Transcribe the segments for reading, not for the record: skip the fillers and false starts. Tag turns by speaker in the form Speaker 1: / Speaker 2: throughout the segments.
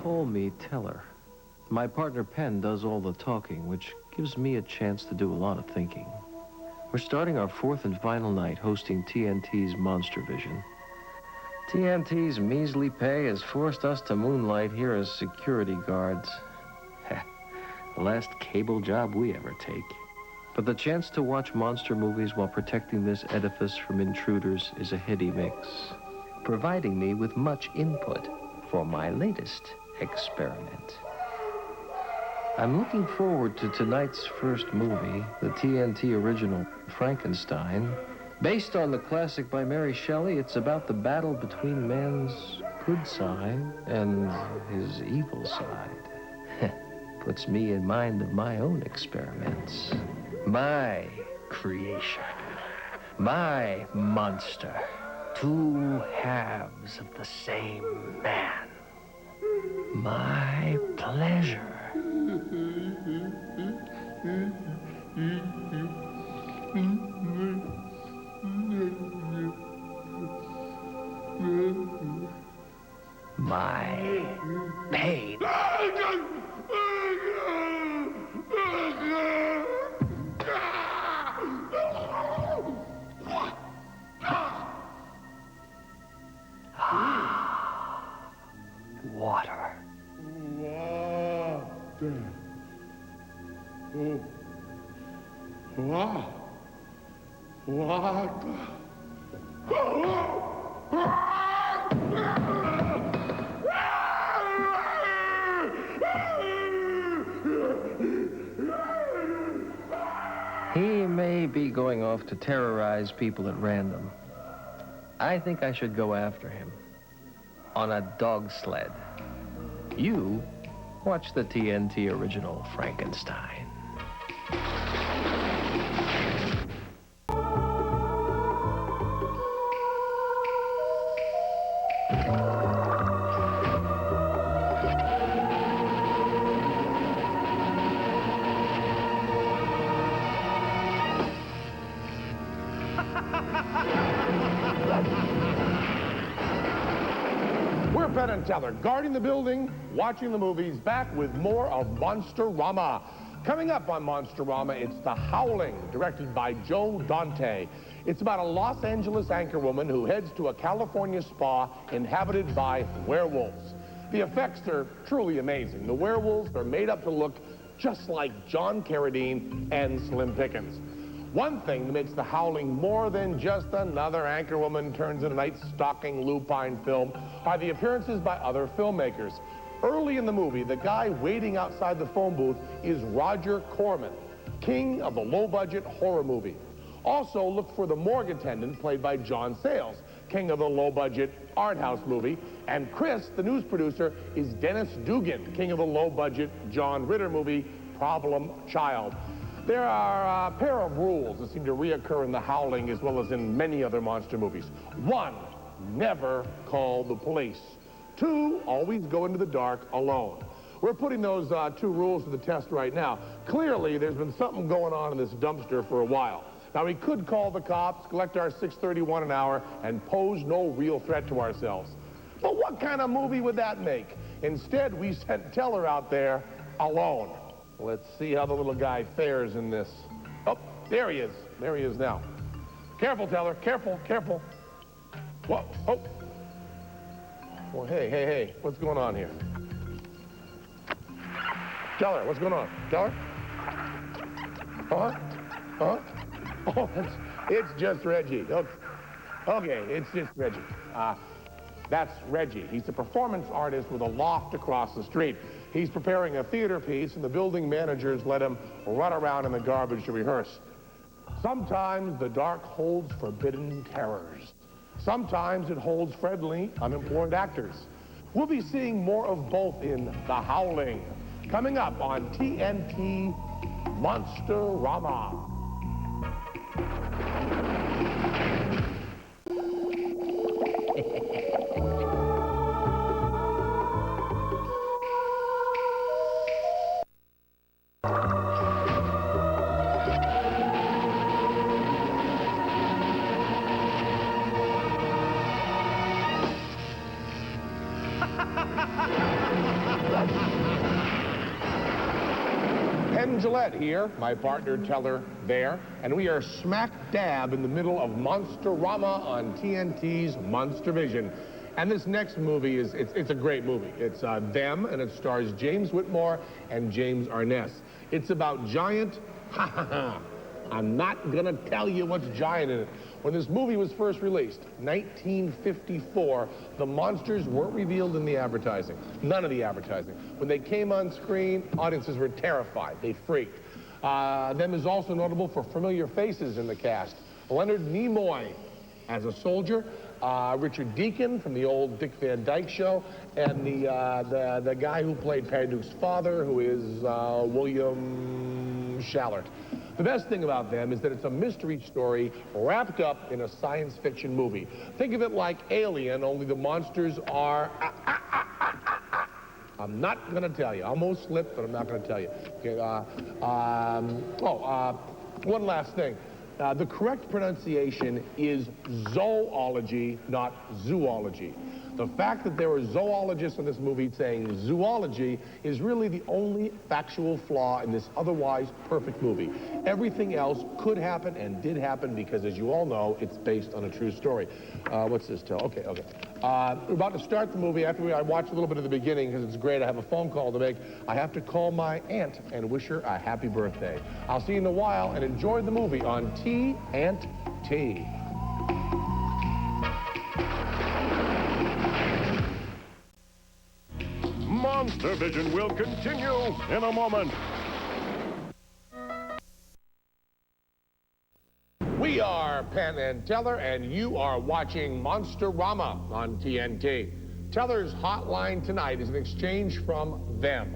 Speaker 1: call me Teller. My partner Penn does all the talking, which gives me a chance to do a lot of thinking. We're starting our fourth and final night hosting TNT's Monstervision. TNT's measly pay has forced us to moonlight here as security guards. The last cable job we ever take. But the chance to watch monster movies while protecting this edifice from intruders is a heady mix, providing me with much input for my latest experiment. I'm looking forward to tonight's first movie, the TNT original Frankenstein. Based on the classic by Mary Shelley, it's about the battle between man's good side and his evil side. Puts me in mind of my own experiments. My creation. My monster. Two halves of the same man. My pleasure. My pain. Water. He may be going off to terrorize people at random. I think I should go after him on a dog sled. You watch the TNT original Frankenstein.
Speaker 2: We're Penn and Teller, guarding the building, watching the movies, back with more of Monsterama. Coming up on Monsterama, it's The Howling, directed by Joe Dante. It's about a Los Angeles anchorwoman who heads to a California spa inhabited by werewolves. The effects are truly amazing. The werewolves are made up to look just like John Carradine and Slim Pickens. One thing that makes The Howling more than just another anchorwoman turns into a night-stalking lupine film are the appearances by other filmmakers. Early in the movie, the guy waiting outside the phone booth is Roger Corman, king of the low-budget horror movie. Also, look for the morgue attendant, played by John Sayles, king of the low-budget art house movie. And Chris, the news producer, is Dennis Dugan, king of the low-budget John Ritter movie, Problem Child. There are a pair of rules that seem to reoccur in The Howling as well as in many other monster movies. 1, never call the police. 2, always go into the dark alone. We're putting those 2 rules to the test right now. Clearly, there's been something going on in this dumpster for a while. Now, we could call the cops, collect our $6.31 an hour, and pose no real threat to ourselves. But what kind of movie would that make? Instead, we sent Teller out there alone. Let's see how the little guy fares in this. Oh, there he is. There he is now. Careful, Teller. Careful, careful. Whoa, oh. Well, hey. What's going on here? Teller, what's going on? Teller? Huh? Oh, it's just Reggie. Okay, it's just Reggie. That's Reggie. He's a performance artist with a loft across the street. He's preparing a theater piece, and the building managers let him run around in the garbage to rehearse. Sometimes the dark holds forbidden terrors. Sometimes it holds friendly, unemployed actors. We'll be seeing more of both in The Howling, coming up on TNT Monsterama. Penn here, my partner Teller there, and we are smack dab in the middle of Monsterama on TNT's Monstervision. And this next movie it's a great movie. It's Them, and it stars James Whitmore and James Arness. It's about giant, I'm not gonna tell you what's giant in it. When this movie was first released, 1954, the monsters weren't revealed in the advertising. None of the advertising. When they came on screen, audiences were terrified. They freaked. Them is also notable for familiar faces in the cast. Leonard Nimoy as a soldier, Richard Deacon from the old Dick Van Dyke Show, and the guy who played Patty Duke's father, who is William Shallert. The best thing about Them is that it's a mystery story wrapped up in a science fiction movie. Think of it like Alien, only the monsters are... I'm not going to tell you. I almost slipped, but I'm not going to tell you. Okay, one last thing. The correct pronunciation is zoology, not zoology. The fact that there were zoologists in this movie saying zoology is really the only factual flaw in this otherwise perfect movie. Everything else could happen and did happen because, as you all know, it's based on a true story. What's this tell? Okay. We're about to start the movie. After I watched a little bit of the beginning because it's great. I have a phone call to make. I have to call my aunt and wish her a happy birthday. I'll see you in a while, and enjoy the movie on TNT.
Speaker 3: Monstervision will continue in a moment.
Speaker 2: We are Penn and Teller, and you are watching Monsterama on TNT. Teller's hotline tonight is an exchange from Them.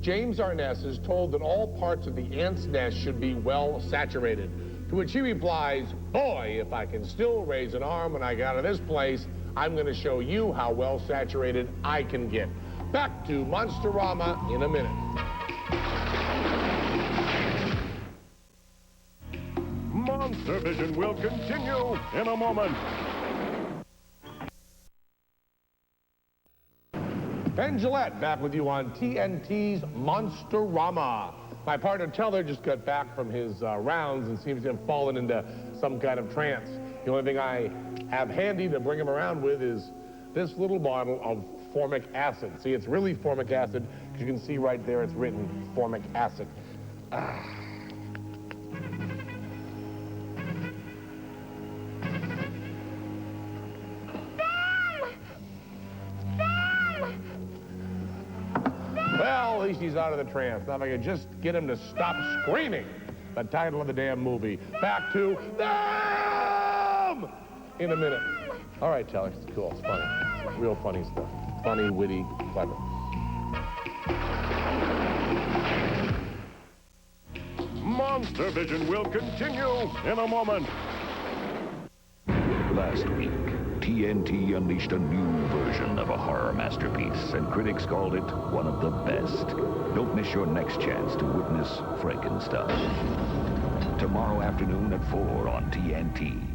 Speaker 2: James Arness is told that all parts of the ant's nest should be well saturated, to which he replies, boy, if I can still raise an arm when I get out of this place, I'm going to show you how well saturated I can get. Back to Monsterama in a minute.
Speaker 3: Monstervision will continue in a moment.
Speaker 2: Penn back with you on TNT's Monsterama. My partner Teller just got back from his rounds and seems to have fallen into some kind of trance. The only thing I have handy to bring him around with is this little bottle of formic acid. See, it's really formic acid, because you can see right there it's written formic acid. Well, at least he's out of the trance. Now if I could just get him to stop screaming the title of the damn movie. Back to Them in a minute. All right, Teller, it's cool, it's funny. It's real funny stuff. Funny, witty, clever.
Speaker 3: Monstervision will continue in a moment.
Speaker 4: Last week, TNT unleashed a new version of a horror masterpiece, and critics called it one of the best. Don't miss your next chance to witness Frankenstein. Tomorrow afternoon at 4 on TNT.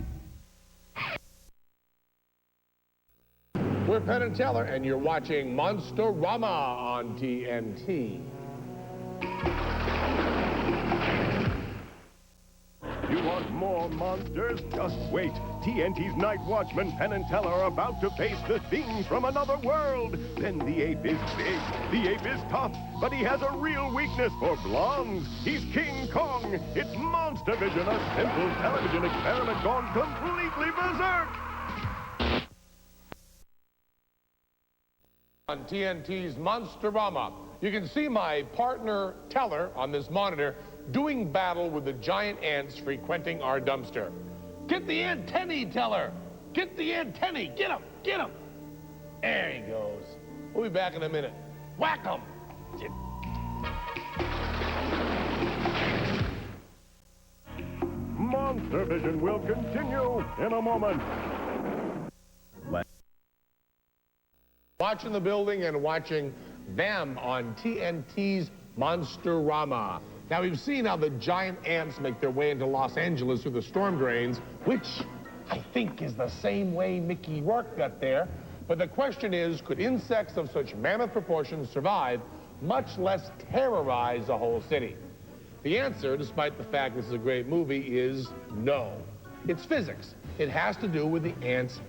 Speaker 2: We're Penn and Teller, and you're watching Monsterama on TNT.
Speaker 3: You want more monsters? Just wait. TNT's Night Watchman, Penn and Teller, are about to face the thing from another world. Then the ape is big, the ape is tough, but he has a real weakness for blondes. He's King Kong. It's Monstervision, a simple television experiment gone completely berserk.
Speaker 2: On TNT's Monsterama, you can see my partner Teller on this monitor doing battle with the giant ants frequenting our dumpster. Get the antennae, Teller! Get the antennae! Get him! Get him! There he goes. We'll be back in a minute. Whack him!
Speaker 3: Monstervision will continue in a moment.
Speaker 2: Watching the building and watching Them on TNT's Monsterama. Now, we've seen how the giant ants make their way into Los Angeles through the storm drains, which I think is the same way Mickey Rourke got there. But the question is, could insects of such mammoth proportions survive, much less terrorize a whole city? The answer, despite the fact this is a great movie, is no. It's physics. It has to do with the ant's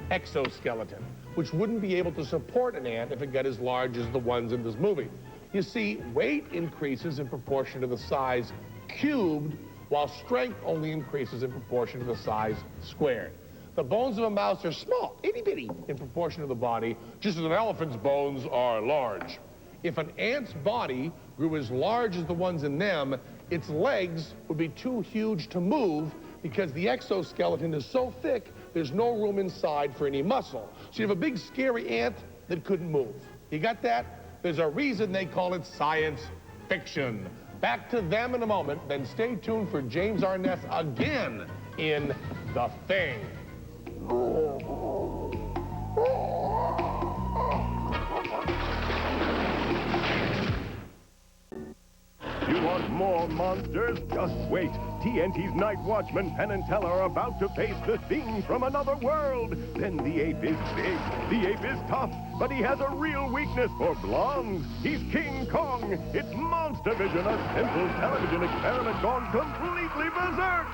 Speaker 2: exoskeleton, which wouldn't be able to support an ant if it got as large as the ones in this movie. You see, weight increases in proportion to the size cubed, while strength only increases in proportion to the size squared. The bones of a mouse are small, itty-bitty, in proportion to the body, just as an elephant's bones are large. If an ant's body grew as large as the ones in them, its legs would be too huge to move because the exoskeleton is so thick, there's no room inside for any muscle. So you have a big, scary ant that couldn't move. You got that? There's a reason they call it science fiction. Back to them in a moment, then stay tuned for James Arness again in The Thing.
Speaker 3: You want more monsters? Just wait. TNT's Night Watchman, Penn and Teller are about to face the Thing from another world. Then the ape is big, the ape is tough, but he has a real weakness for blondes. He's King Kong. It's Monstervision, a simple television experiment gone completely berserk.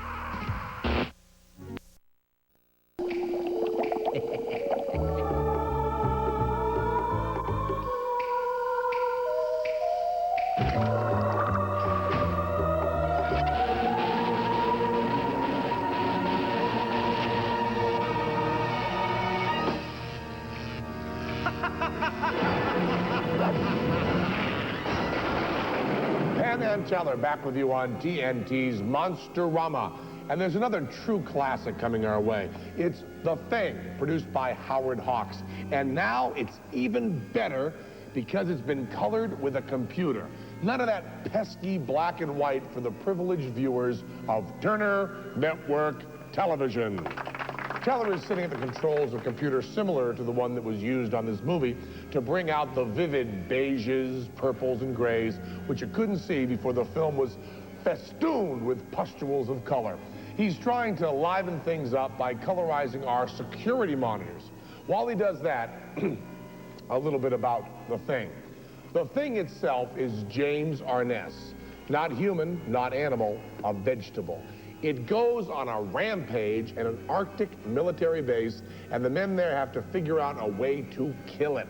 Speaker 2: Penn and Teller back with you on TNT's Monsterama. And there's another true classic coming our way. It's The Thing, produced by Howard Hawks. And now it's even better because it's been colored with a computer. None of that pesky black and white for the privileged viewers of Turner Network Television. Teller is sitting at the controls of a computer similar to the one that was used on this movie to bring out the vivid beiges, purples, and grays, which you couldn't see before the film was festooned with pustules of color. He's trying to liven things up by colorizing our security monitors. While he does that, a little bit about The Thing. The Thing itself is James Arness. Not human, not animal, a vegetable. It goes on a rampage at an Arctic military base, and the men there have to figure out a way to kill it.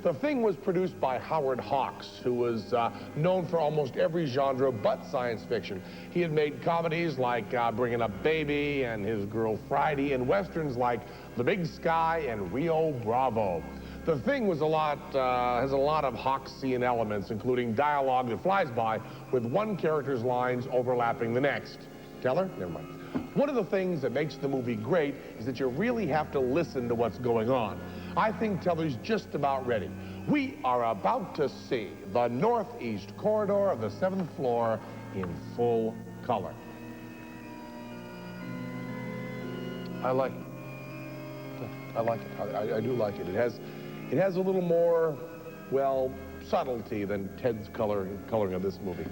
Speaker 2: The Thing was produced by Howard Hawks, who was known for almost every genre but science fiction. He had made comedies like Bringing Up Baby and His Girl Friday, and westerns like The Big Sky and Rio Bravo. The Thing was has a lot of Hawksian elements, including dialogue that flies by with one character's lines overlapping the next. Teller? Never mind. One of the things that makes the movie great is that you really have to listen to what's going on. I think Teller's just about ready. We are about to see the northeast corridor of the 7th floor in full color. I like it. I like it. I do like it. It has a little more, well, subtlety than Ted's coloring of this movie.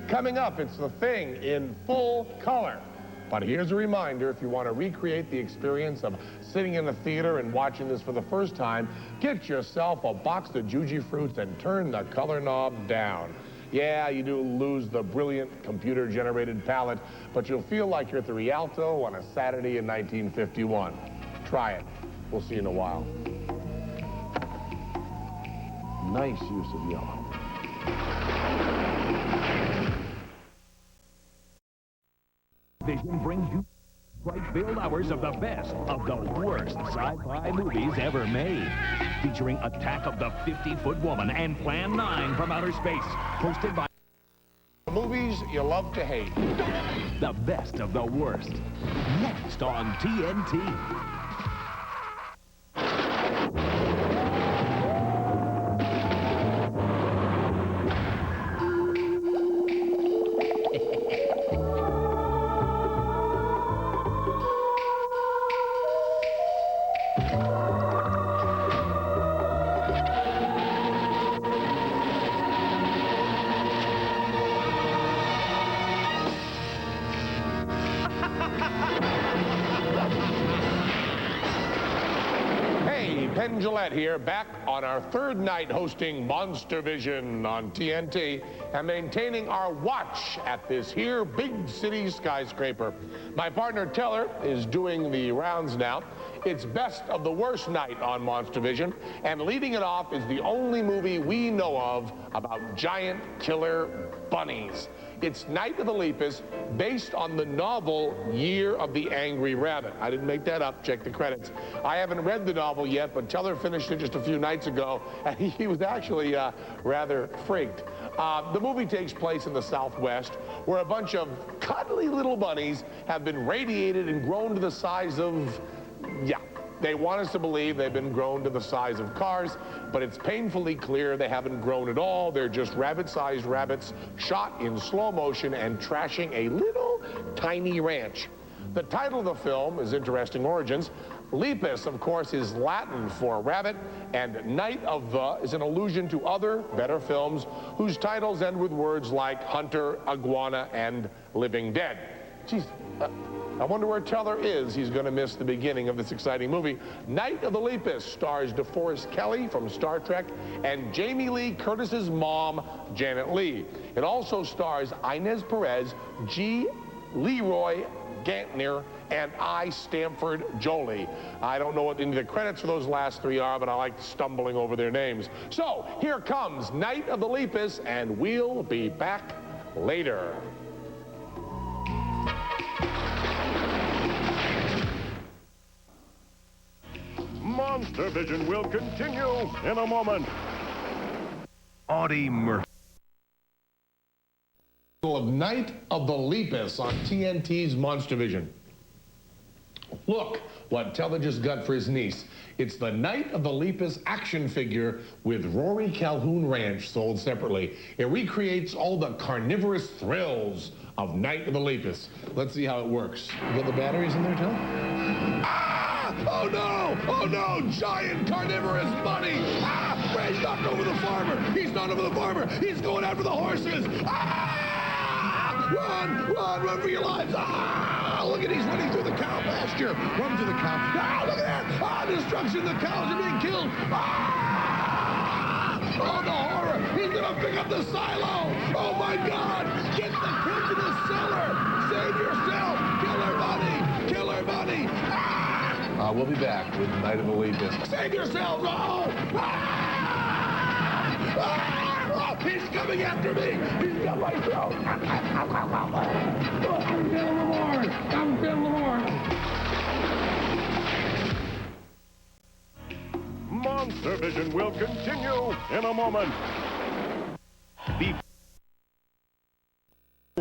Speaker 2: Coming up, it's The Thing in full color. But here's a reminder, if you want to recreate the experience of sitting in a theater and watching this for the first time, get yourself a box of Juji Fruits and turn the color knob down. Yeah, you do lose the brilliant computer-generated palette, but you'll feel like you're at the Rialto on a Saturday in 1951. Try it. We'll see you in a while. Nice use of yellow.
Speaker 4: Vision brings you bright-filled hours of the best of the worst sci-fi movies ever made. Featuring Attack of the 50-Foot Woman and Plan 9 from Outer Space. Hosted by...
Speaker 2: Movies you love to hate.
Speaker 4: The best of the worst. Next on TNT.
Speaker 2: Penn here, back on our third night hosting Monstervision on TNT and maintaining our watch at this here big city skyscraper. My partner Teller is doing the rounds now. It's best of the worst night on Monstervision, and leading it off is the only movie we know of about giant killer bunnies. It's Night of the Lepus, based on the novel Year of the Angry Rabbit. I didn't make that up, check the credits. I haven't read the novel yet, but Teller finished it just a few nights ago, and he was actually rather freaked. The movie takes place in the Southwest, where a bunch of cuddly little bunnies have been radiated and grown to the size of, they want us to believe they've been grown to the size of cars, but it's painfully clear they haven't grown at all. They're just rabbit-sized rabbits shot in slow motion and trashing a little tiny ranch. The title of the film is interesting origins. Lepus, of course, is Latin for rabbit, and Night of the is an allusion to other, better films whose titles end with words like Hunter, Iguana, and Living Dead. Jeez, I wonder where Teller is. He's going to miss the beginning of this exciting movie. Night of the Lepus stars DeForest Kelley from Star Trek and Jamie Lee Curtis's mom, Janet Leigh. It also stars Inez Perez, G. Leroy Gantner, and I. Stanford Jolie. I don't know what any of the credits for those last three are, but I like stumbling over their names. So here comes Night of the Lepus, and we'll be back later.
Speaker 3: Monstervision will continue in a moment. Audie Murphy.
Speaker 2: Of Night of the Lepus on TNT's Monstervision. Look what Teller just got for his niece. It's the Night of the Lepus action figure with Rory Calhoun Ranch sold separately. It recreates all the carnivorous thrills of Night of the Lepus. Let's see how it works. You got the batteries in there, Teller? Ah! Oh no! Oh no! Giant carnivorous bunny! Ah! He's knocked over the farmer! He's not over the farmer! He's going after the horses! Ah! Run! Run! Run for your lives! Ah! Look at he's running through the cow pasture! Run to the cow! Ah! Look at that! Ah! Destruction! The cows are being killed! Ah! Oh, the horror! He's gonna pick up the silo! Oh my God! Get the kids in the cellar! Save yourself! Killer bunny! Killer bunny! Ah! We'll be back with Night of the Lepus. Save yourselves! Oh! Ah! Ah! Oh, he's coming after me! He's got my throat! I'm feeling the more! I'm feeling the more!
Speaker 3: Monstervision will continue in a moment.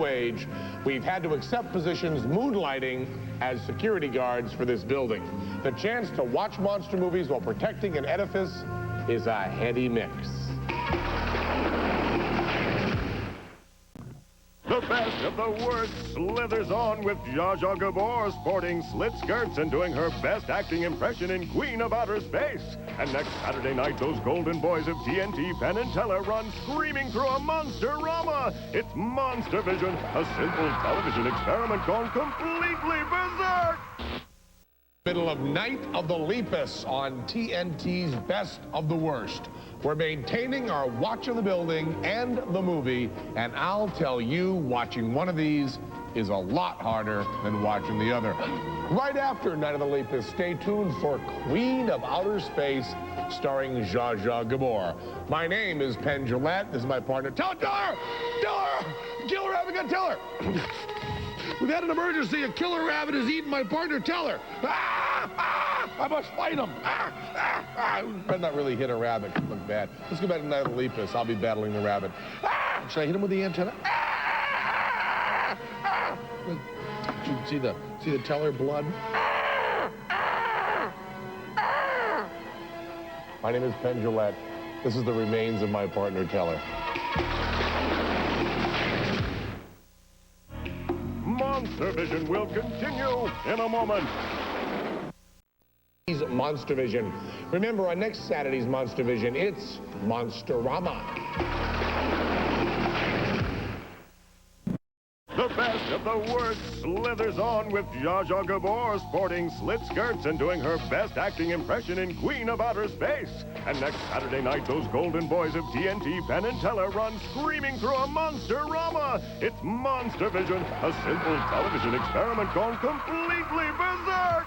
Speaker 2: Age, we've had to accept positions moonlighting as security guards for this building. The chance to watch monster movies while protecting an edifice is a heady mix.
Speaker 3: The best of the worst slithers on with Zsa Zsa Gabor sporting slit skirts and doing her best acting impression in Queen of Outer Space. And next Saturday night, those golden boys of TNT, Penn and Teller, run screaming through a Monsterama. It's Monstervision, a simple television experiment gone completely berserk.
Speaker 2: Middle of Night of the Lepus on TNT's Best of the Worst. We're maintaining our watch of the building and the movie, and I'll tell you, watching one of these is a lot harder than watching the other. Right after Night of the Lepus, stay tuned for Queen of Outer Space, starring Zsa Zsa Gabor. My name is Penn. This is my partner. Teller! Teller! Killer rabbit got Teller! We've had an emergency. A killer rabbit has eaten my partner, Teller. Ah! Ah! I must fight him. Ah! Ah! Ah! Better not really hit a rabbit. It look bad. Let's go back to Night of the Lepus. I'll be battling the rabbit. Ah! Should I hit him with the antenna? Ah! Ah! Did you see the Teller blood? Ah! Ah! Ah! My name is Penn. This is the remains of my partner, Teller.
Speaker 3: Monstervision will continue in a moment.
Speaker 2: Monstervision. Remember, on next Saturday's Monstervision, it's Monsterama.
Speaker 3: The best of the worst slithers on with Zsa Zsa Gabor sporting slit skirts and doing her best acting impression in Queen of Outer Space. And next Saturday night, those golden boys of TNT, Penn and Teller, run screaming through a Monsterama. It's Monstervision, a simple television experiment gone completely berserk.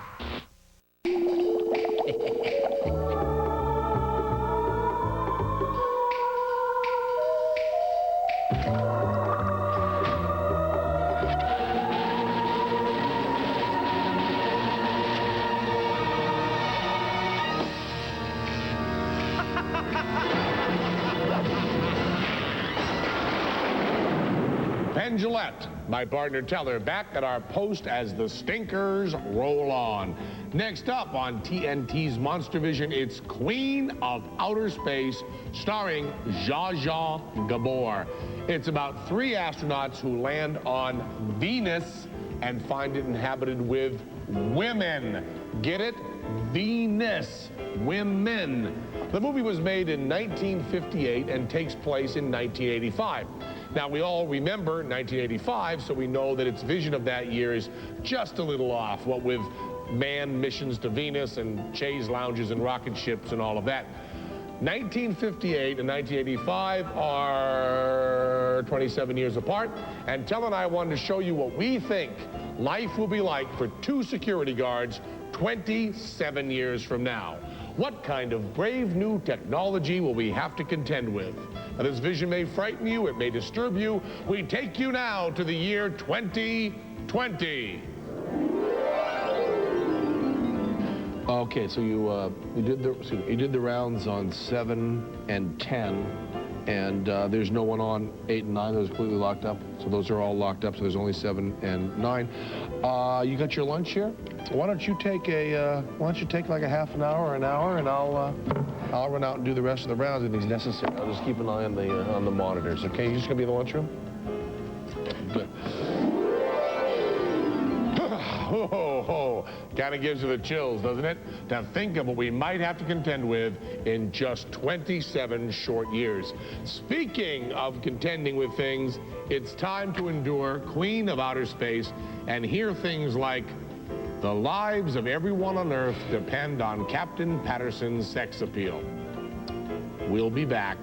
Speaker 2: Penn Jillette, my partner Teller, back at our post as the stinkers roll on. Next up on TNT's Monstervision, it's Queen of Outer Space, starring Zsa Zsa Gabor. It's about 3 astronauts who land on Venus and find it inhabited with women. Get it? Venus. Women. The movie was made in 1958 and takes place in 1985. Now, we all remember 1985, so we know that its vision of that year is just a little off, what with manned missions to Venus and chaise lounges and rocket ships and all of that. 1958 and 1985 are 27 years apart, and Tel and I wanted to show you what we think life will be like for 2 security guards 27 years from now. What kind of brave new technology will we have to contend with? Now, this vision may frighten you, it may disturb you. We take you now to the year 2020.
Speaker 5: Okay, so you did the rounds on 7 and 10, and there's no one on 8 and 9. Those are completely locked up. So those are all locked up. So there's only 7 and 9. You got your lunch here? Why don't you take like a half an hour or an hour, and I'll run out and do the rest of the rounds if it's necessary. I'll just keep an eye on the monitors. Okay, you just gonna be in the lunchroom? Good.
Speaker 2: Kind of gives you the chills, doesn't it? To think of what we might have to contend with in just 27 short years. Speaking of contending with things, it's time to endure Queen of Outer Space and hear things like, the lives of everyone on Earth depend on Captain Patterson's sex appeal. We'll be back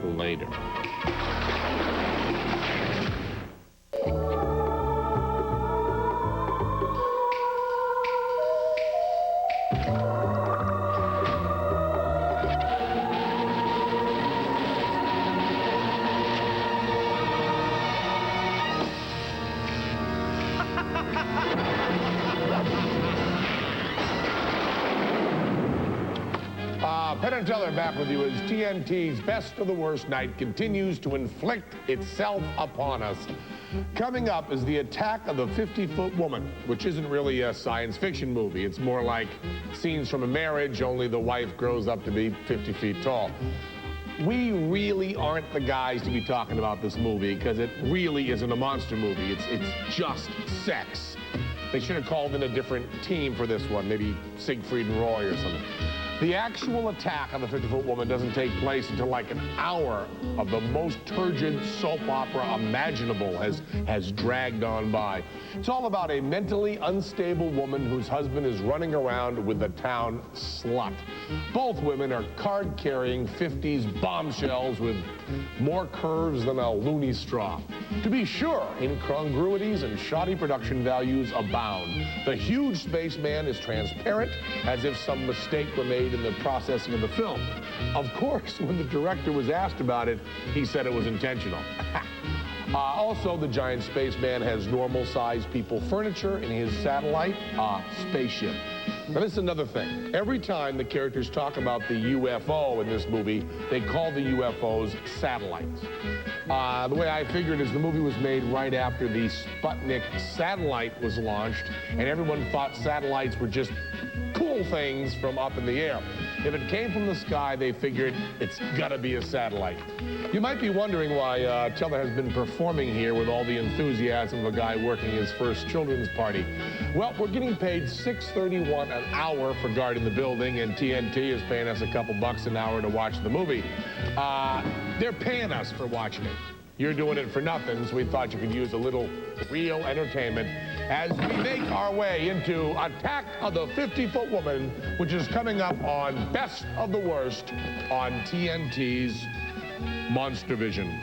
Speaker 2: later. Penn and Teller back with you as TNT's Best of the Worst night continues to inflict itself upon us. Coming up is the attack of the 50-foot woman, which isn't really a science fiction movie. It's more like scenes from a marriage, only the wife grows up to be 50 feet tall. We really aren't the guys to be talking about this movie because it really isn't a monster movie. It's just sex. They should have called in a different team for this one, maybe Siegfried and Roy or something. The actual attack on the 50-foot woman doesn't take place until like an hour of the most turgid soap opera imaginable has dragged on by. It's all about a mentally unstable woman whose husband is running around with the town slut. Both women are card-carrying 50s bombshells with more curves than a loony straw. To be sure, incongruities and shoddy production values abound. The huge spaceman is transparent, as if some mistake were made in the processing of the film. Of course, when the director was asked about it, he said it was intentional. Also, the giant spaceman has normal-sized people furniture in his satellite spaceship. Now, this is another thing. Every time the characters talk about the UFO in this movie, they call the UFOs satellites. The way I figured is the movie was made right after the Sputnik satellite was launched, and everyone thought satellites were just cool things from up in the air. If it came from the sky, they figured it's gotta be a satellite. You might be wondering why Teller has been performing here with all the enthusiasm of a guy working his first children's party. Well, we're getting paid $6.31 an hour for guarding the building, and TNT is paying us a couple bucks an hour to watch the movie. They're paying us for watching it. you're doing it for nothing, so we thought you could use a little real entertainment as we make our way into Attack of the 50-Foot Woman, which is coming up on Best of the Worst on TNT's Monstervision.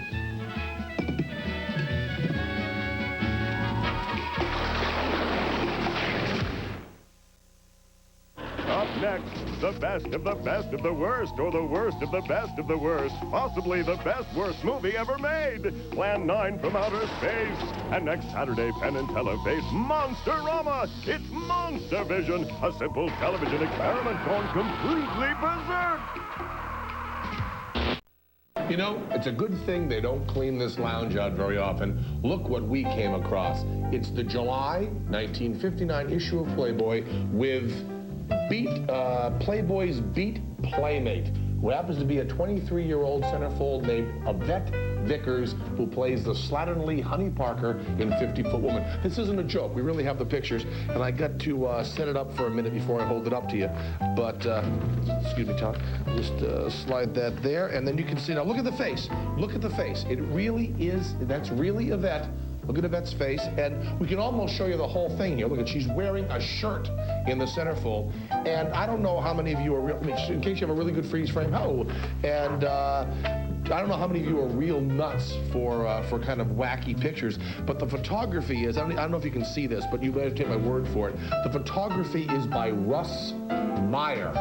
Speaker 3: Up next, the best of the best of the worst, or the worst of the best of the worst. Possibly the best worst movie ever made. Plan 9 from outer space. And next Saturday, Penn and Teller face Monsterama. It's Monstervision, a simple television experiment gone completely berserk.
Speaker 2: You know, it's a good thing they don't clean this lounge out very often. Look what we came across. It's the July 1959 issue of Playboy with Playboy's Beat Playmate, who happens to be a 23-year-old centerfold named Yvette Vickers, who plays the slatternly Honey Parker in 50-Foot Woman. This isn't a joke. We really have the pictures, and I got to set it up for a minute before I hold it up to you. But, excuse me, Tom, just slide that there, and then you can see, now look at the face. Look at the face. It really is, that's really Yvette. Look at Yvette's face, and we can almost show you the whole thing here. Look at, she's wearing a shirt in the centerfold, and I don't know how many of you are real, in case you have a really good freeze frame, and I don't know how many of you are real nuts for kind of wacky pictures, but the photography is, I don't know if you can see this, but you better take my word for it. The photography is by Russ Meyer.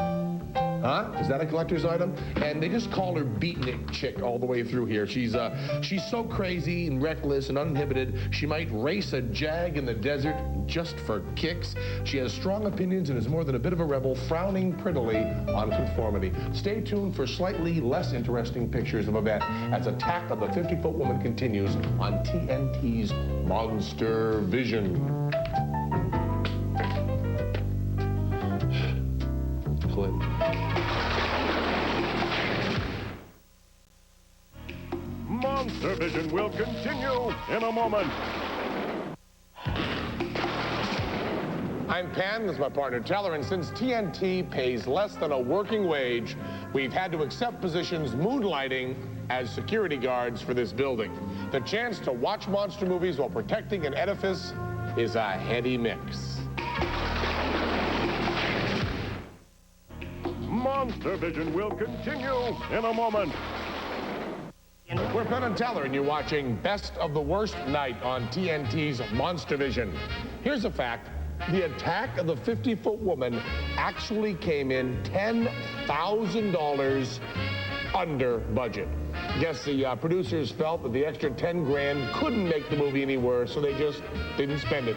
Speaker 2: Huh? Is that a collector's item? And they just call her Beatnik Chick all the way through here. She's so crazy and reckless and uninhibited, she might race a jag in the desert just for kicks. She has strong opinions and is more than a bit of a rebel, frowning prettily on conformity. Stay tuned for slightly less interesting pictures of Yvette as Attack of the 50-Foot Woman continues on TNT's Monstervision. Clip.
Speaker 3: Monstervision will continue in a moment.
Speaker 2: I'm Penn, this is my partner Teller, and since TNT pays less than a working wage, we've had to accept positions moonlighting as security guards for this building. The chance to watch monster movies while protecting an edifice is a heady mix.
Speaker 3: Monstervision will continue in a moment.
Speaker 2: We're Penn and Teller, and you're watching Best of the Worst Night on TNT's Monstervision. Here's a fact. The Attack of the 50-Foot Woman actually came in $10,000 under budget. Guess the producers felt that the extra 10 grand couldn't make the movie any worse, so they just didn't spend it.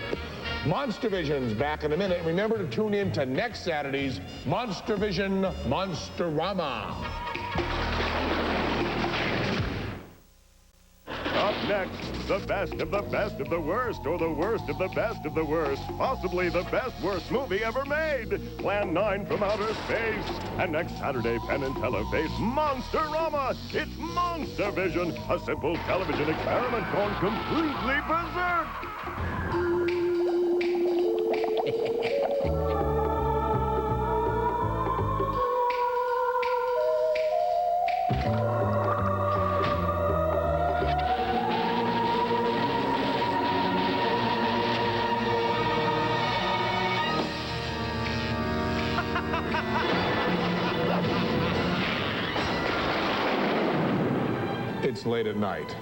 Speaker 2: Monstervision's back in a minute. Remember to tune in to next Saturday's Monstervision Monsterama.
Speaker 3: Up next, the best of the best of the worst, or the worst of the best of the worst. Possibly the best worst movie ever made. Plan 9 from outer space. And next Saturday, Penn and Teller face Monsterama. It's Monstervision, a simple television experiment gone completely berserk.
Speaker 2: It's late at night.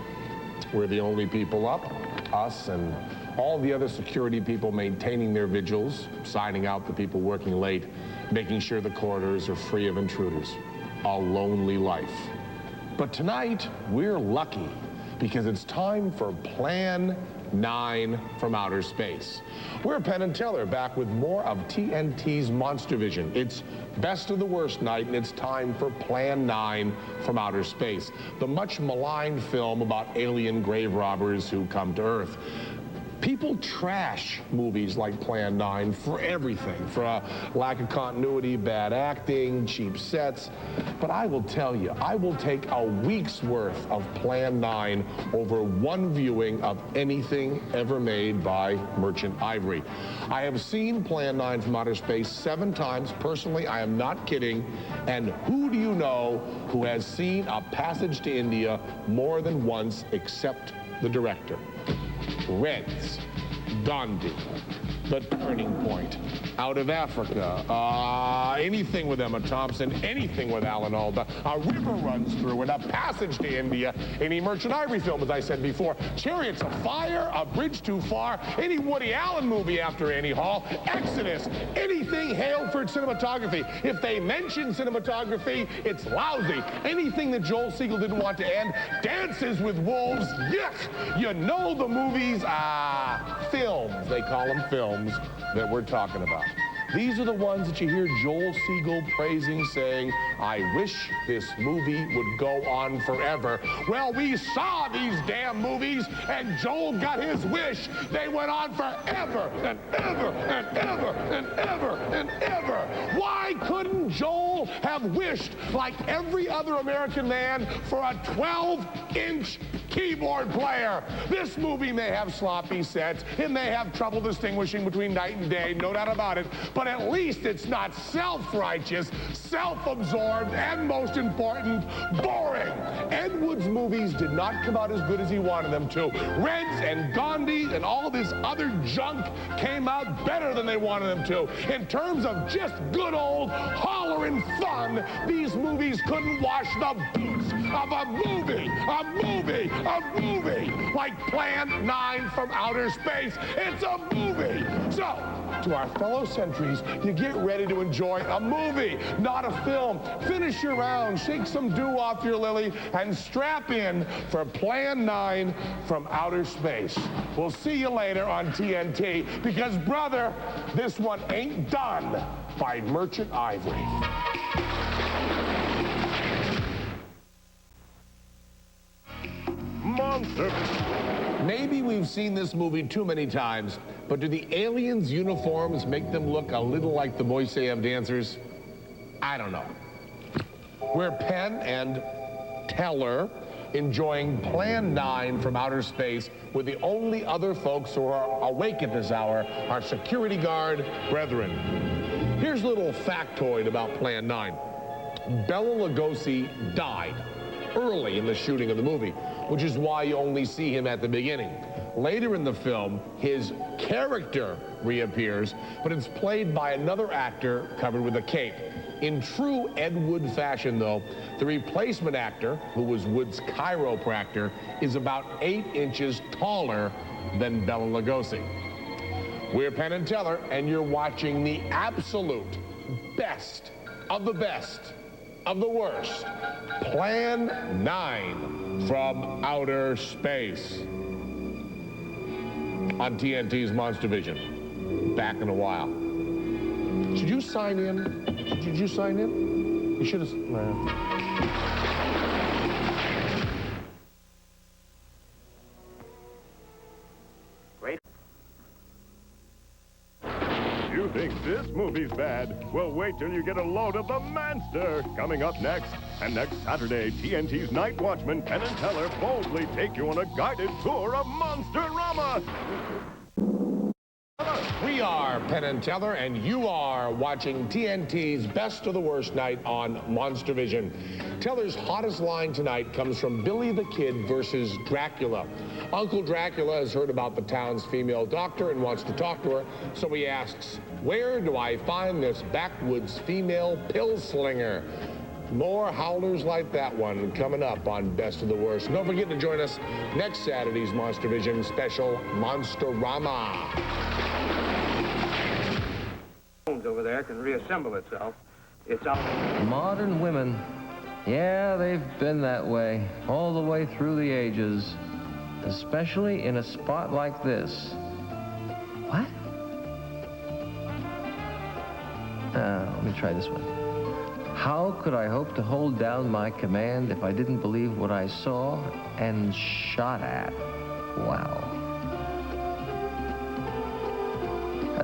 Speaker 2: We're the only people up, us and all the other security people maintaining their vigils, signing out the people working late, making sure the corridors are free of intruders. A lonely life. But tonight, we're lucky because it's time for Plan 9 from outer space. We're Penn and Teller, back with more of TNT's Monstervision. It's Best of the Worst Night, and it's time for Plan 9 from outer space, the much maligned film about alien grave robbers who come to Earth.
Speaker 5: People trash movies like Plan 9 for everything, for a lack of continuity, bad acting, cheap sets. But I will tell you, I will take a week's worth of Plan 9 over one viewing of anything ever made by Merchant Ivory. I have seen Plan 9 from Outer Space 7 times. Personally, I am not kidding. And who do you know who has seen A Passage to India more than once except the director? Reds, Gandhi, The Turning Point, Out of Africa, anything with Emma Thompson, anything with Alan Alda, A River Runs Through It, A Passage to India, any Merchant Ivory film, as I said before, Chariots of Fire, A Bridge Too Far, any Woody Allen movie after Annie Hall, Exodus, anything hailed for its cinematography. If they mention cinematography, it's lousy. Anything that Joel Siegel didn't want to end, Dances with Wolves, yuck! You know the movies, films, they call them films, that we're talking about. These are the ones that you hear Joel Siegel praising, saying, I wish this movie would go on forever. Well, we saw these damn movies, and Joel got his wish. They went on forever and ever and ever and ever and ever. Why couldn't Joel have wished, like every other American man, for a 12-inch keyboard player? This movie may have sloppy sets. It may have trouble distinguishing between night and day, no doubt about it. But at least it's not self-righteous, self-absorbed, and most important, boring. Ed Wood's movies did not come out as good as he wanted them to. Reds and Gandhi and all this other junk came out better than they wanted them to. In terms of just good old hollering fun, these movies couldn't wash the boots of a movie like Plan 9 from Outer Space. It's a movie. So, to our fellow sentries, you get ready to enjoy a movie, not a film. Finish your round, shake some dew off your lily, and strap in for Plan 9 from Outer Space. We'll see you later on TNT, because, brother, this one ain't done by Merchant Ivory.
Speaker 3: Monstervision.
Speaker 5: Maybe we've seen this movie too many times, but do the aliens' uniforms make them look a little like the Moiseyev dancers? I don't know. We're Penn and Teller, enjoying Plan 9 from Outer Space with the only other folks who are awake at this hour, our security guard brethren. Here's a little factoid about Plan 9. Bela Lugosi died early in the shooting of the movie, which is why you only see him at the beginning. Later in the film, his character reappears, but it's played by another actor covered with a cape. In true Ed Wood fashion, though, the replacement actor, who was Wood's chiropractor, is about 8 inches taller than Bela Lugosi. We're Penn and Teller, and you're watching the absolute best of the worst, Plan 9 from Outer Space on TNT's Monstervision. Back in a while. Should you sign in? Did you sign in? You should have.
Speaker 3: Great. You think this movie's bad? Well, wait till you get a load of the Monster. Coming up next. And next Saturday, TNT's Night Watchman, Penn and Teller, boldly take you on a guided tour of Monsterama.
Speaker 5: We are Penn and Teller, and you are watching TNT's Best of the Worst night on Monstervision. Teller's hottest line tonight comes from Billy the Kid versus Dracula. Uncle Dracula has heard about the town's female doctor and wants to talk to her, so he asks, where do I find this backwoods female pill slinger? More howlers like that one coming up on Best of the Worst. Don't forget to join us next Saturday's Monstervision special, Monsterama.
Speaker 6: Over there can reassemble itself. It's out.
Speaker 1: Modern women. Yeah, they've been that way all the way through the ages, especially in a spot like this. What? Let me try this one. How could I hope to hold down my command if I didn't believe what I saw and shot at? Wow.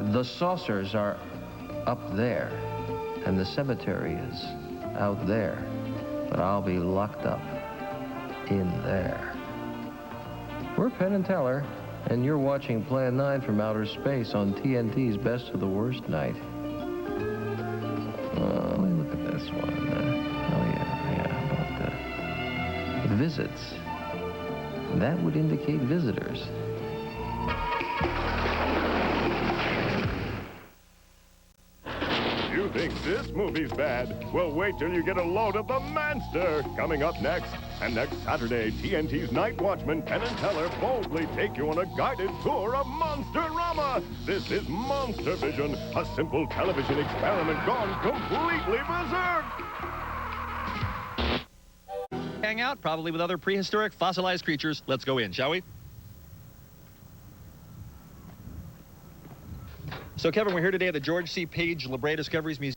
Speaker 1: The saucers are up there, and the cemetery is out there. But I'll be locked up in there. We're Penn and Teller, and you're watching Plan 9 from outer space on TNT's Best of the Worst night. Let me look at this one. How about visits? That would indicate visitors.
Speaker 3: You think this movie's bad? Well, wait till you get a load of the monster. Coming up next. And next Saturday, TNT's Night Watchman Penn and Teller boldly take you on a guided tour of Monsterama. This is Monstervision, a simple television experiment gone completely berserk.
Speaker 7: Hang out, probably with other prehistoric fossilized creatures. Let's go in, shall we? So, Kevin, we're here today at the George C. Page La Brea Discoveries Museum.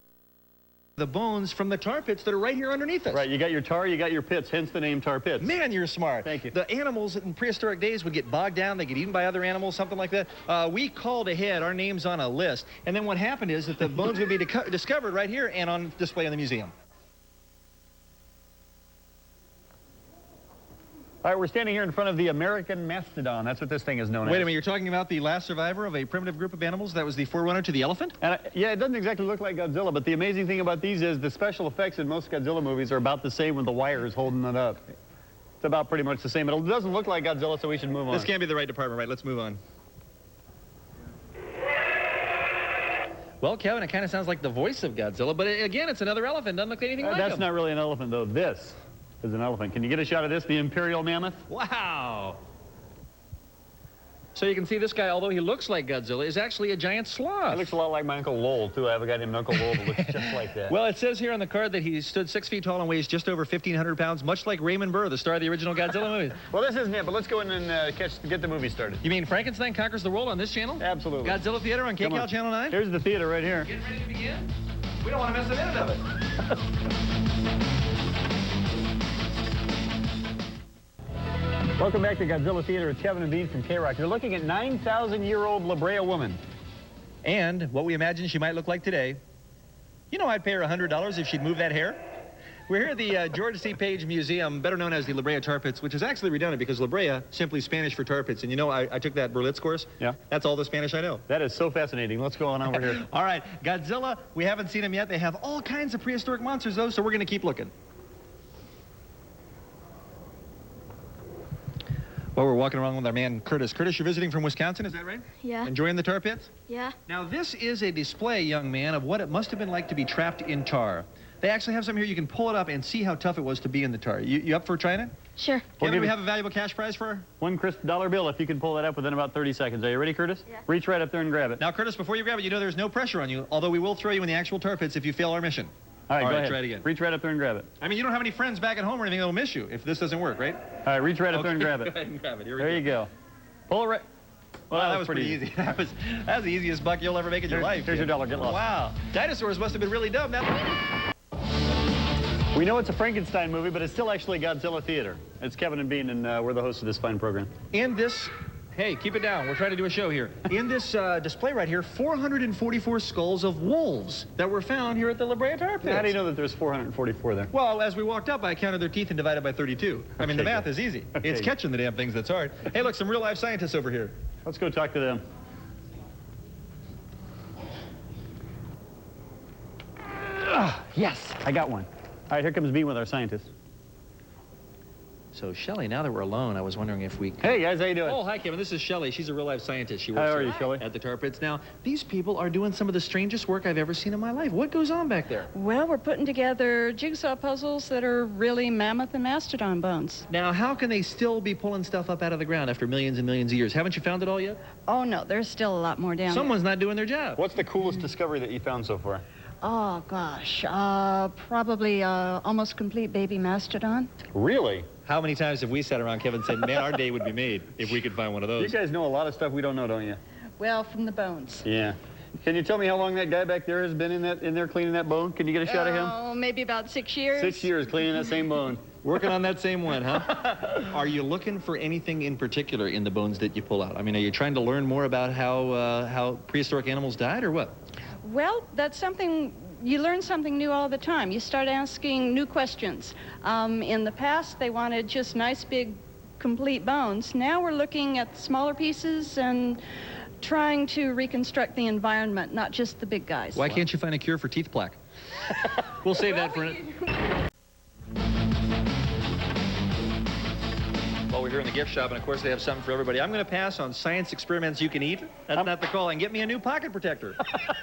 Speaker 7: The bones from the tar pits that are right here underneath us.
Speaker 8: Right, you got your tar, you got your pits, hence the name tar pits.
Speaker 7: Man, you're smart.
Speaker 8: Thank you.
Speaker 7: The animals in prehistoric days would get bogged down, they get eaten by other animals, something like that. We called ahead, our names on a list, and then what happened is that the bones would be discovered right here and on display in the museum.
Speaker 8: All right, we're standing here in front of the American mastodon. That's what this thing is known as.
Speaker 7: Wait a minute, you're talking about the last survivor of a primitive group of animals that was the forerunner to the elephant?
Speaker 8: And yeah, it doesn't exactly look like Godzilla, but the amazing thing about these is the special effects in most Godzilla movies are about the same with the wires holding it up. It's about pretty much the same. It doesn't look like Godzilla, so we should move on.
Speaker 7: This can't be the right department, right? Let's move on. Well, Kevin, it kind of sounds like the voice of Godzilla, but again, it's another elephant. Doesn't look anything like him.
Speaker 8: That's not really an elephant, though. This is an elephant. Can you get a shot of this, the imperial mammoth?
Speaker 7: Wow. So you can see this guy, although he looks like Godzilla, is actually a giant sloth.
Speaker 8: He looks a lot like my Uncle Lowell, too. I have a guy named Uncle Lowell that looks just like that.
Speaker 7: Well, it says here on the card that he stood 6 feet tall and weighs just over 1,500 pounds, much like Raymond Burr, the star of the original Godzilla movie.
Speaker 8: Well, this isn't it, but let's go in and get the movie started.
Speaker 7: You mean Frankenstein Conquers the World on this channel?
Speaker 8: Absolutely.
Speaker 7: Godzilla Theater on KCAL Channel 9?
Speaker 8: Here's the theater right here.
Speaker 7: Getting ready to begin? We don't want to miss a minute of it.
Speaker 8: Welcome back to Godzilla Theater with Kevin and Bean from K-Rock. You're looking at 9,000-year-old La Brea woman.
Speaker 7: And what we imagine she might look like today. You know, I'd pay her $100 if she'd move that hair. We're here at the George C. Page Museum, better known as the La Brea Tar Pits, which is actually redundant because La Brea, simply Spanish for tar pits. And you know, I took that Berlitz course.
Speaker 8: Yeah.
Speaker 7: That's all the Spanish I know.
Speaker 8: That is so fascinating. Let's go on over here.
Speaker 7: All right, Godzilla, we haven't seen him yet. They have all kinds of prehistoric monsters, though, so we're going to keep looking. Well, we're walking around with our man, Curtis. Curtis, you're visiting from Wisconsin, is that right?
Speaker 9: Yeah.
Speaker 7: Enjoying the tar pits?
Speaker 9: Yeah.
Speaker 7: Now, this is a display, young man, of what it must have been like to be trapped in tar. They actually have something here. You can pull it up and see how tough it was to be in the tar. You up for trying it?
Speaker 9: Sure.
Speaker 7: Kevin, do we have a valuable cash prize for her?
Speaker 8: One crisp dollar bill if you can pull that up within about 30 seconds. Are you ready, Curtis?
Speaker 9: Yeah.
Speaker 8: Reach right up there and grab it.
Speaker 7: Now, Curtis, before you grab it, you know there's no pressure on you, although we will throw you in the actual tar pits if you fail our mission.
Speaker 8: All right, go ahead.
Speaker 7: Try it again.
Speaker 8: Reach right up there and grab it.
Speaker 7: I mean, you don't have any friends back at home or anything that will miss you if this doesn't work, right?
Speaker 8: All right, reach right up there and grab
Speaker 7: Go
Speaker 8: it.
Speaker 7: ahead and grab it. Here we
Speaker 8: There
Speaker 7: go.
Speaker 8: you go. Pull it right. Well,
Speaker 7: Wow, that was pretty easy. That was the easiest buck you'll ever make in your life.
Speaker 8: Here's your dollar. Get lost.
Speaker 7: Wow. Dinosaurs must have been really dumb.
Speaker 8: We know it's a Frankenstein movie, but it's still actually Godzilla Theater. It's Kevin and Bean, and we're the hosts of this fine program.
Speaker 7: In this, hey, keep it down. We're trying to do a show here. In this display right here, 444 skulls of wolves that were found here at the La Brea Tar Pits.
Speaker 8: How do you know that there's 444 there?
Speaker 7: Well, as we walked up, I counted their teeth and divided by 32. I mean, the math is easy.
Speaker 8: Okay.
Speaker 7: It's catching the damn things that's hard. Hey, look, some real-life scientists over here.
Speaker 8: Let's go talk to them. Yes, I got one. All right, here comes Bean with our scientist.
Speaker 7: So, Shelley, now that we're alone, I was wondering if we could...
Speaker 8: Hey, guys, how you doing?
Speaker 7: Oh, hi, Kevin. This is Shelley. She's a real-life scientist. She works
Speaker 8: How are
Speaker 7: here
Speaker 8: you, Shelley?
Speaker 7: at the Tar Pits. Now, these people are doing some of the strangest work I've ever seen in my life. What goes on back there?
Speaker 10: Well, we're putting together jigsaw puzzles that are really mammoth and mastodon bones.
Speaker 7: Now, how can they still be pulling stuff up out of the ground after millions and millions of years? Haven't you found it all yet?
Speaker 10: Oh, no, there's still a lot more down
Speaker 7: Someone's not doing their job.
Speaker 8: What's the coolest discovery that you found so far?
Speaker 10: there. Oh, gosh, probably almost complete baby mastodon.
Speaker 8: Really?
Speaker 7: How many times have we sat around, Kevin, and said, man, our day would be made if we could find one of
Speaker 8: You
Speaker 7: those?
Speaker 8: guys know a lot of stuff we don't know, don't you?
Speaker 10: Well, from the bones.
Speaker 8: Yeah. Can you tell me how long that guy back there has been in there cleaning that bone? Can you get a shot of him?
Speaker 10: Oh, maybe about 6 years.
Speaker 8: 6 years cleaning that same bone.
Speaker 7: Working on that same one, huh? Are you looking for anything in particular in the bones that you pull out? I mean, are you trying to learn more about how prehistoric animals died, or what?
Speaker 10: Well, that's something, you learn something new all the time. You start asking new questions. In the past, they wanted just nice, big, complete bones. Now we're looking at smaller pieces and trying to reconstruct the environment, not just the big guys.
Speaker 7: Why can't you find a cure for teeth plaque? We'll save that for... Well, we're here in the gift shop, and of course they have something for everybody. I'm going to pass on science experiments you can eat. That's not the call. And get me a new pocket protector.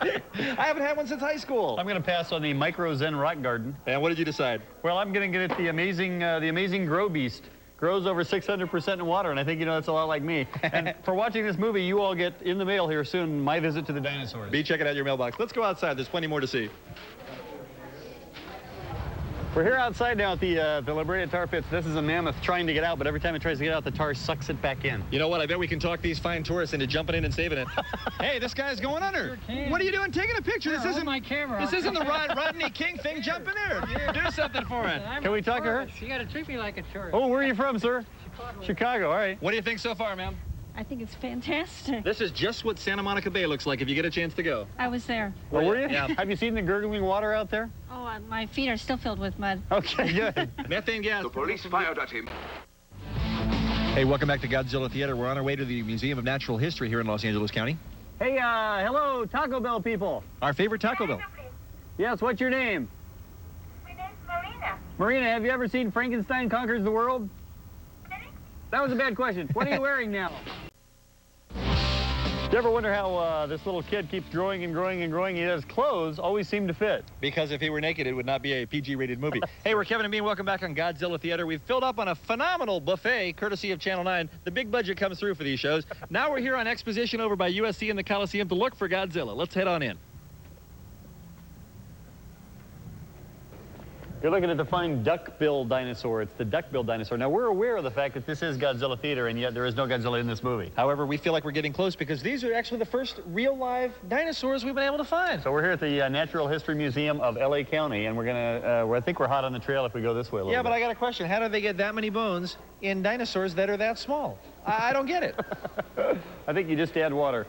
Speaker 7: I haven't had one since high school.
Speaker 8: I'm going to pass on the Micro Zen Rock Garden.
Speaker 7: And what did you decide?
Speaker 8: Well, I'm going to get it the amazing Grow Beast. Grows over 600% in water, and I think you know that's a lot like me. And for watching this movie, you all get in the mail here soon my visit to the dinosaurs.
Speaker 7: Be checking out your mailbox. Let's go outside. There's plenty more to see.
Speaker 8: We're here outside now at the La Brea tar pits. This is a mammoth trying to get out, but every time it tries to get out, the tar sucks it back in.
Speaker 7: You know what? I bet we can talk these fine tourists into jumping in and saving it. Hey, this guy's going under.
Speaker 9: Sure,
Speaker 7: what are you doing taking a picture? This isn't
Speaker 9: my camera.
Speaker 7: This isn't the Rodney King thing. Jump in there. Do something for it.
Speaker 8: Can we talk to her?
Speaker 9: You got to treat me like a tourist.
Speaker 8: Oh, where are you from, sir?
Speaker 9: Chicago.
Speaker 8: Chicago, all right.
Speaker 7: What do you think so far, ma'am?
Speaker 11: I think it's fantastic.
Speaker 7: This is just what Santa Monica Bay looks like if you get a chance to go.
Speaker 11: I was there.
Speaker 8: Oh, were you?
Speaker 7: Yeah.
Speaker 8: Have you seen the gurgling water out there?
Speaker 11: Oh, my feet are still filled with mud.
Speaker 8: Okay, good.
Speaker 7: Methane gas.
Speaker 3: The police fired at him.
Speaker 7: Hey, welcome back to Godzilla Theater. We're on our way to the Museum of Natural History here in Los Angeles County.
Speaker 8: Hey, hello, Taco Bell people.
Speaker 7: Our favorite Taco Bell.
Speaker 8: Yes, what's your name?
Speaker 12: My name's Marina.
Speaker 8: Marina, have you ever seen Frankenstein Conquers the World? That was a bad question. What are you wearing now? Do you ever wonder how this little kid keeps growing and growing and growing? His clothes always seem to fit.
Speaker 7: Because if he were naked, it would not be a PG-rated movie. Hey, we're Kevin and Bean. Welcome back on Godzilla Theater. We've filled up on a phenomenal buffet, courtesy of Channel 9. The big budget comes through for these shows. Now we're here on exposition over by USC in the Coliseum to look for Godzilla. Let's head on in.
Speaker 8: You're looking at the fine duck-bill dinosaur. It's the duck-bill dinosaur. Now, we're aware of the fact that this is Godzilla Theater, and yet there is no Godzilla in this movie.
Speaker 7: However, we feel like we're getting close because these are actually the first real live dinosaurs we've been able to find.
Speaker 8: So we're here at the Natural History Museum of LA County, and we're gonna, I think we're hot on the trail if we go this way a little bit.
Speaker 7: But I got a question. How do they get that many bones in dinosaurs that are that small? I don't get it.
Speaker 8: I think you just add water.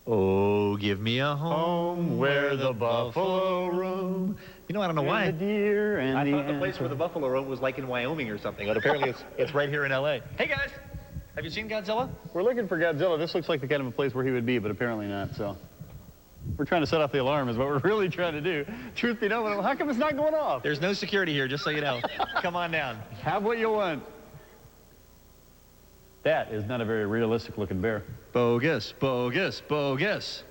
Speaker 7: Oh, give me a home where the buffalo roam. You know, I don't know why.
Speaker 8: The deer and
Speaker 7: I thought the place where the buffalo roam was like in Wyoming or something, but apparently it's right here in L.A. Hey, guys, have you seen Godzilla?
Speaker 8: We're looking for Godzilla. This looks like the kind of a place where he would be, but apparently not, so. We're trying to set off the alarm is what we're really trying to do. Truth be known, how come it's not going off?
Speaker 7: There's no security here, just so you know. Come on down.
Speaker 8: Have what you want. That is not a very realistic looking bear.
Speaker 7: Bogus, bogus, bogus.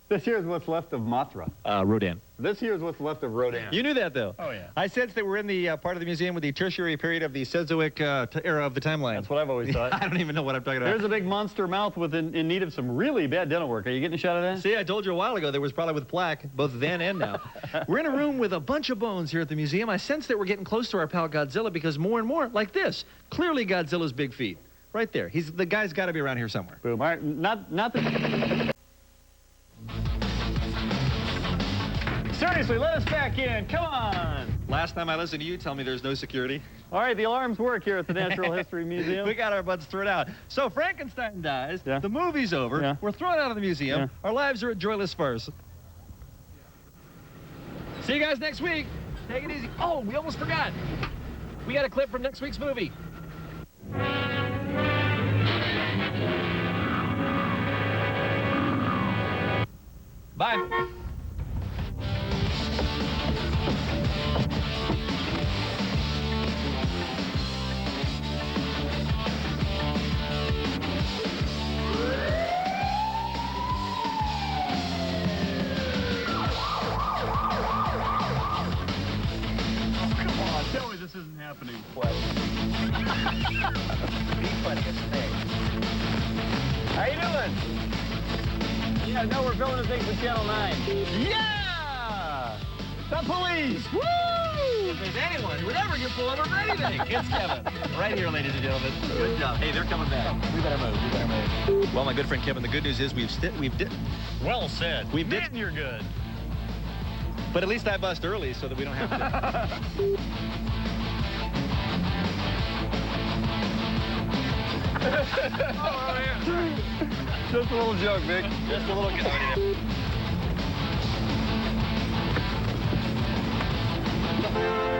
Speaker 8: This here is what's left of Mothra.
Speaker 7: Rodan.
Speaker 8: This here is what's left of Rodan.
Speaker 7: You knew that, though.
Speaker 8: Oh, yeah.
Speaker 7: I sensed that we're in the part of the museum with the tertiary period of the Cenozoic era of the timeline.
Speaker 8: That's what I've always thought.
Speaker 7: I don't even know what I'm talking about.
Speaker 8: There's a big monster mouth in need of some really bad dental work. Are you getting a shot of that?
Speaker 7: See, I told you a while ago there was probably with plaque, both then and now. We're in a room with a bunch of bones here at the museum. I sense that we're getting close to our pal Godzilla because more and more, like this, clearly Godzilla's big feet. Right there. The guy's got to be around here somewhere.
Speaker 8: Boom. All right, not the... Seriously, let us back in. Come on.
Speaker 7: Last time I listened to you tell me there's no security.
Speaker 8: All right, the alarms work here at the Natural History Museum.
Speaker 7: We got our butts thrown out. So Frankenstein dies.
Speaker 8: Yeah.
Speaker 7: The movie's over.
Speaker 8: Yeah.
Speaker 7: We're thrown out of the museum.
Speaker 8: Yeah.
Speaker 7: Our lives are a joyless farce. See you guys next week. Take it easy. Oh, we almost forgot. We got a clip from next week's movie. Bye.
Speaker 8: Tell me this isn't happening. How you doing? Yeah, no, we're filming a thing for Channel 9. Yeah! The police! Woo!
Speaker 7: If there's anyone who would ever get pulled over for anything, it's Kevin. Right here, ladies and gentlemen. Good job. Hey, they're coming back. We better move. Well, my good friend Kevin, the good news is
Speaker 8: Well said.
Speaker 7: We've
Speaker 8: Man, you're good.
Speaker 7: But at least I bust early so that we don't have to.
Speaker 8: Just a little joke, Vic.
Speaker 7: Just a little comedy there.